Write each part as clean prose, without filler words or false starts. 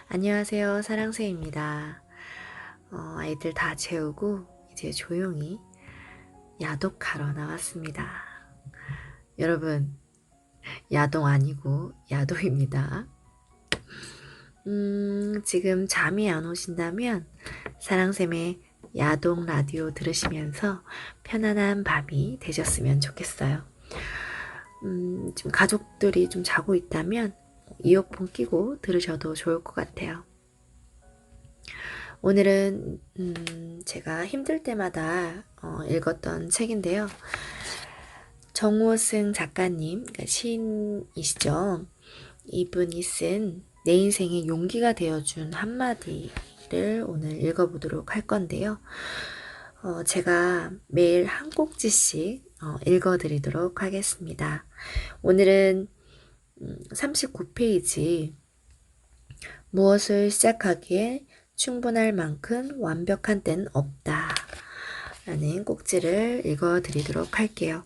안녕하세요. 사랑새입니다. 아이들 다 재우고 이제 조용히 야독하러 나왔습니다. 여러분, 야동 아니고 야도입니다. 지금 잠이 안 오신다면 사랑샘의 야동 라디오 들으시면서 편안한 밤이 되셨으면 좋겠어요. 지금 가족들이 좀 자고 있다면 이어폰 끼고 들으셔도 좋을 것 같아요. 오늘은 제가 힘들 때마다 읽었던 책인데요. 정우승 작가님, 그러니까 시인이시죠. 이분이 쓴 내 인생의 용기가 되어준 한마디를 오늘 읽어보도록 할 건데요. 제가 매일 한 꼭지씩 읽어드리도록 하겠습니다. 오늘은 39페이지 무엇을 시작하기에 충분할 만큼 완벽한 때는 없다 라는 꼭지를 읽어드리도록 할게요.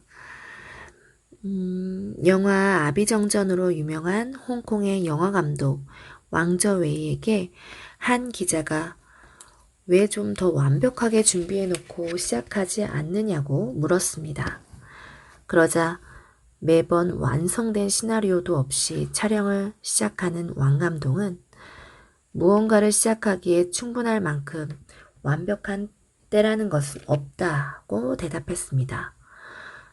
영화 아비정전으로 유명한 홍콩의 영화감독 왕저웨이에게 한 기자가 왜 좀 더 완벽하게 준비해놓고 시작하지 않느냐고 물었습니다. 그러자 매번 완성된 시나리오도 없이 촬영을 시작하는 왕 감독은 무언가를 시작하기에 충분할 만큼 완벽한 때라는 것은 없다고 대답했습니다.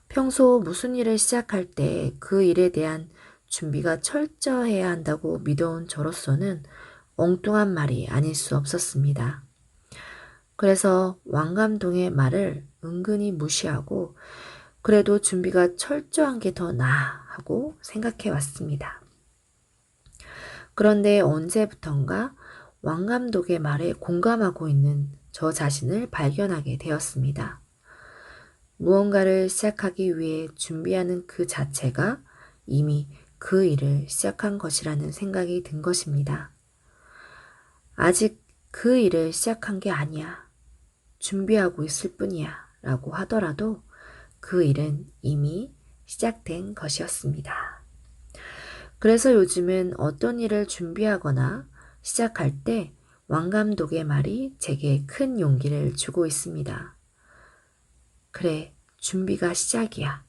평소 무슨 일을 시작할 때 그 일에 대한 준비가 철저해야 한다고 믿어온 저로서는 엉뚱한 말이 아닐 수 없었습니다. 그래서 왕감동의 말을 은근히 무시하고 그래도 준비가 철저한 게 더 나아 하고 생각해 왔습니다. 그런데 언제부턴가 왕감독의 말에 공감하고 있는 저 자신을 발견하게 되었습니다. 무언가를 시작하기 위해 준비하는 그 자체가 이미 그 일을 시작한 것이라는 생각이 든 것입니다. 아직 그 일을 시작한 게 아니야. 준비하고 있을 뿐이야. 라고 하더라도 그 일은 이미 시작된 것이었습니다. 그래서 요즘은 어떤 일을 준비하거나 시작할 때 왕감독의 말이 제게 큰 용기를 주고 있습니다. 그래, 준비가 시작이야.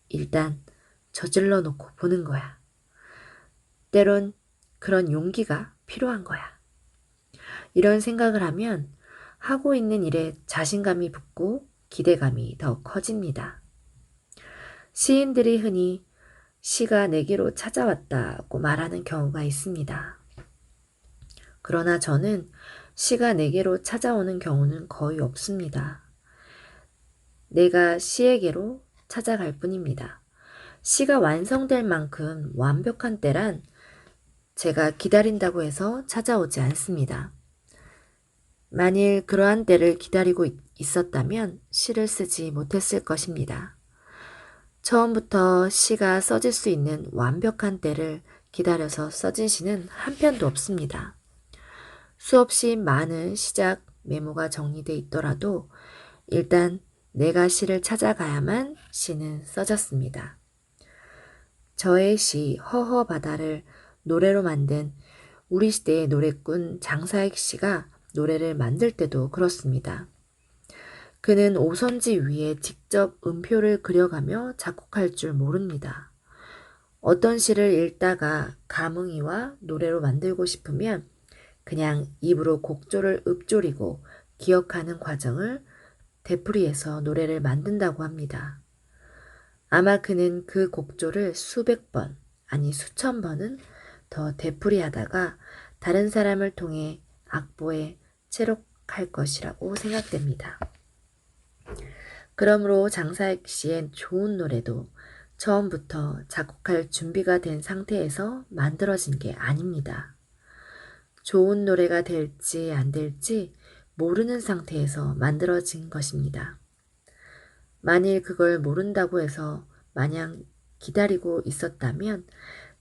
일단 저질러 놓고 보는 거야. 때론 그런 용기가 필요한 거야. 이런 생각을 하면 하고 있는 일에 자신감이 붙고 기대감이 더 커집니다. 시인들이 흔히 시가 내게로 찾아왔다고 말하는 경우가 있습니다. 그러나 저는 시가 내게로 찾아오는 경우는 거의 없습니다. 내가 시에게로 찾아갈 뿐입니다. 시가 완성될 만큼 완벽한 때란 제가 기다린다고 해서 찾아오지 않습니다. 만일 그러한 때를 기다리고 있었다면 시를 쓰지 못했을 것입니다. 처음부터 시가 써질 수 있는 완벽한 때를 기다려서 써진 시는 한 편도 없습니다. 수없이 많은 시작 메모가 정리돼 있더라도 일단 내가 시를 찾아가야만 시는 써졌습니다. 저의 시 허허바다를 노래로 만든 우리 시대의 노래꾼 장사익 씨가 노래를 만들 때도 그렇습니다. 그는 오선지 위에 직접 음표를 그려가며 작곡할 줄 모릅니다. 어떤 시를 읽다가 감흥이와 노래로 만들고 싶으면 그냥 입으로 곡조를 읊조리고 기억하는 과정을 되풀이해서 노래를 만든다고 합니다. 아마 그는 그 곡조를 수백 번, 아니 수천 번은 더 되풀이하다가 다른 사람을 통해 악보에 채록할 것이라고 생각됩니다. 그러므로 장사익 씨의 좋은 노래도 처음부터 작곡할 준비가 된 상태에서 만들어진 게 아닙니다. 좋은 노래가 될지 안 될지 모르는 상태에서 만들어진 것입니다. 만일 그걸 모른다고 해서 마냥 기다리고 있었다면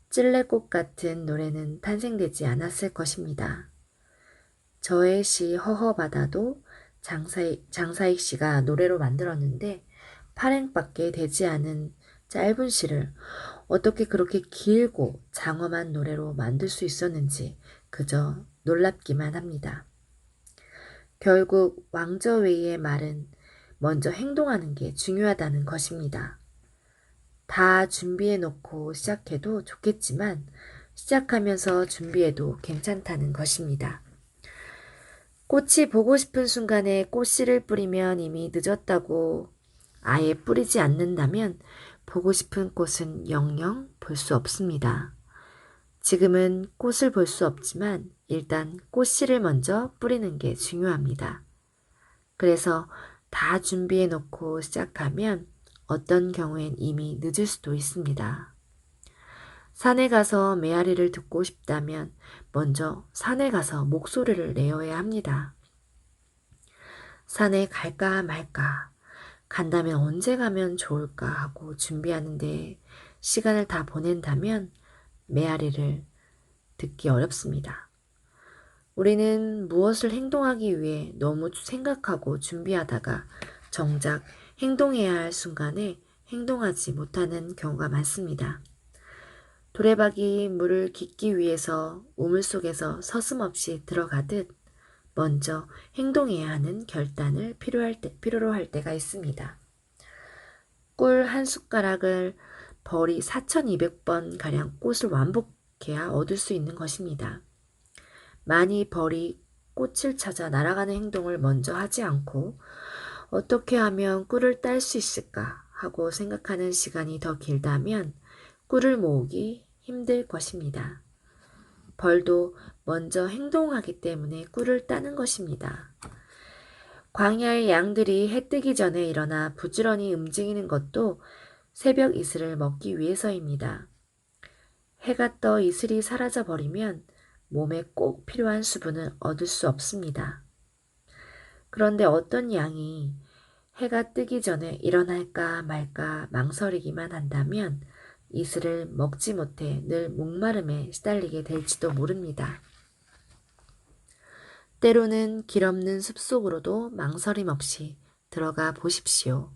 찔레꽃 같은 노래는 탄생되지 않았을 것입니다. 저의 시 허허바다도 장사익 씨가 노래로 만들었는데 8행밖에 되지 않은 짧은 시를 어떻게 그렇게 길고 장엄한 노래로 만들 수 있었는지 그저 놀랍기만 합니다. 결국 왕저웨이의 말은 먼저 행동하는 게 중요하다는 것입니다. 다 준비해 놓고 시작해도 좋겠지만 시작하면서 준비해도 괜찮다는 것입니다. 꽃이 보고 싶은 순간에 꽃씨를 뿌리면 이미 늦었다고 아예 뿌리지 않는다면 보고 싶은 꽃은 영영 볼 수 없습니다. 지금은 꽃을 볼 수 없지만 일단 꽃씨를 먼저 뿌리는 게 중요합니다. 그래서 다 준비해 놓고 시작하면 어떤 경우엔 이미 늦을 수도 있습니다. 산에 가서 메아리를 듣고 싶다면 먼저 산에 가서 목소리를 내어야 합니다. 산에 갈까 말까, 간다면 언제 가면 좋을까 하고 준비하는데 시간을 다 보낸다면 메아리를 듣기 어렵습니다. 우리는 무엇을 행동하기 위해 너무 생각하고 준비하다가 정작 행동해야 할 순간에 행동하지 못하는 경우가 많습니다. 도레박이 물을 깃기 위해서 우물 속에서 서슴없이 들어가듯 먼저 행동해야 하는 결단을 필요로 할 때가 있습니다. 꿀 한 숟가락을 벌이 4200번 가량 꽃을 완복해야 얻을 수 있는 것입니다. 많이 벌이 꽃을 찾아 날아가는 행동을 먼저 하지 않고 어떻게 하면 꿀을 딸 수 있을까 하고 생각하는 시간이 더 길다면 꿀을 모으기 힘들 것입니다. 벌도 먼저 행동하기 때문에 꿀을 따는 것입니다. 광야의 양들이 해 뜨기 전에 일어나 부지런히 움직이는 것도 새벽 이슬을 먹기 위해서입니다. 해가 떠 이슬이 사라져 버리면 몸에 꼭 필요한 수분을 얻을 수 없습니다. 그런데 어떤 양이 해가 뜨기 전에 일어날까 말까 망설이기만 한다면 이슬을 먹지 못해 늘 목마름에 시달리게 될지도 모릅니다. 때로는 길 없는 숲속으로도 망설임 없이 들어가 보십시오.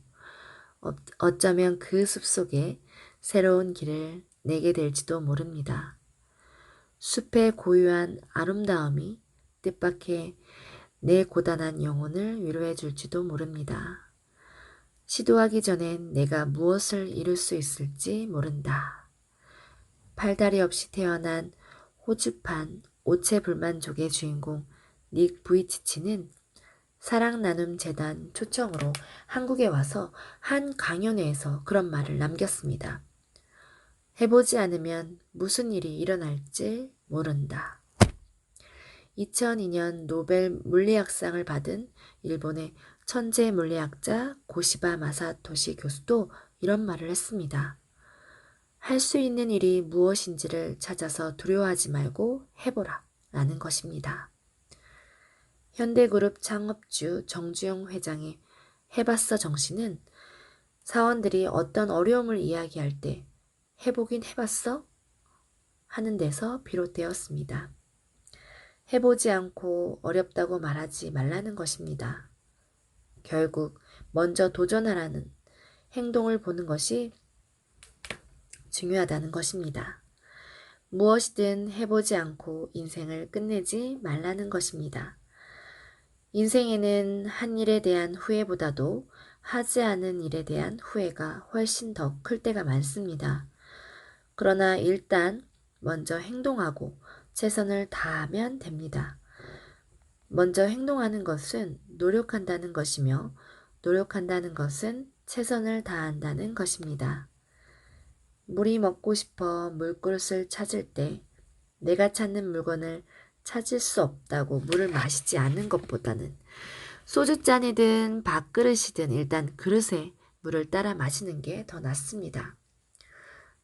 어쩌면 그 숲속에 새로운 길을 내게 될지도 모릅니다. 숲의 고유한 아름다움이 뜻밖의 내 고단한 영혼을 위로해 줄지도 모릅니다. 시도하기 전엔 내가 무엇을 이룰 수 있을지 모른다. 팔다리 없이 태어난 호주판 오체불만족의 주인공 닉 부이치치는 사랑 나눔 재단 초청으로 한국에 와서 한 강연회에서 그런 말을 남겼습니다. 해보지 않으면 무슨 일이 일어날지 모른다. 2002년 노벨 물리학상을 받은 일본의 천재 물리학자 고시바 마사토시 교수도 이런 말을 했습니다. 할 수 있는 일이 무엇인지를 찾아서 두려워하지 말고 해보라 라는 것입니다. 현대그룹 창업주 정주영 회장의 해봤어 정신은 사원들이 어떤 어려움을 이야기할 때 해보긴 해봤어? 하는 데서 비롯되었습니다. 해보지 않고 어렵다고 말하지 말라는 것입니다. 결국 먼저 도전하라는 행동을 보는 것이 중요하다는 것입니다. 무엇이든 해보지 않고 인생을 끝내지 말라는 것입니다. 인생에는 한 일에 대한 후회보다도 하지 않은 일에 대한 후회가 훨씬 더 클 때가 많습니다. 그러나 일단 먼저 행동하고 최선을 다하면 됩니다. 먼저 행동하는 것은 노력한다는 것이며 노력한다는 것은 최선을 다한다는 것입니다. 물이 먹고 싶어 물그릇을 찾을 때 내가 찾는 물건을 찾을 수 없다고 물을 마시지 않는 것보다는 소주잔이든 밥그릇이든 일단 그릇에 물을 따라 마시는 게 더 낫습니다.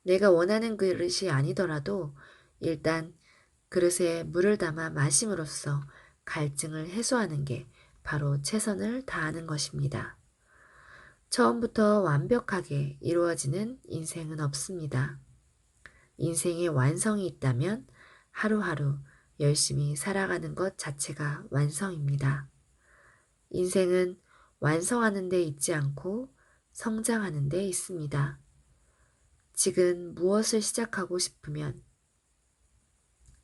내가 원하는 그릇이 아니더라도 일단 그릇에 물을 담아 마심으로써 갈증을 해소하는 게 바로 최선을 다하는 것입니다. 처음부터 완벽하게 이루어지는 인생은 없습니다. 인생의 완성이 있다면 하루하루 열심히 살아가는 것 자체가 완성입니다. 인생은 완성하는 데 있지 않고 성장하는 데 있습니다. 지금 무엇을 시작하고 싶으면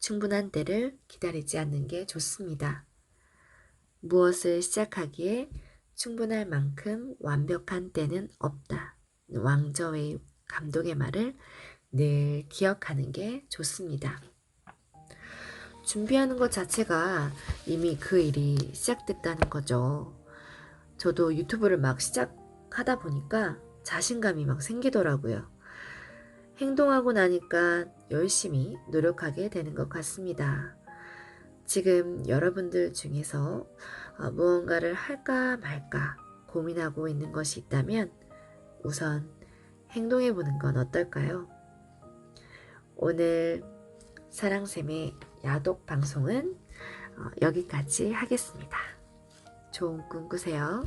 충분한 때를 기다리지 않는 게 좋습니다. 무엇을 시작하기에 충분할 만큼 완벽한 때는 없다. 왕저웨이 감독의 말을 늘 기억하는 게 좋습니다. 준비하는 것 자체가 이미 그 일이 시작됐다는 거죠. 저도 유튜브를 막 시작하다 보니까 자신감이 막 생기더라고요. 행동하고 나니까 열심히 노력하게 되는 것 같습니다. 지금 여러분들 중에서 무언가를 할까 말까 고민하고 있는 것이 있다면 우선 행동해 보는 건 어떨까요? 오늘 사랑샘의 야독 방송은 여기까지 하겠습니다. 좋은 꿈 꾸세요.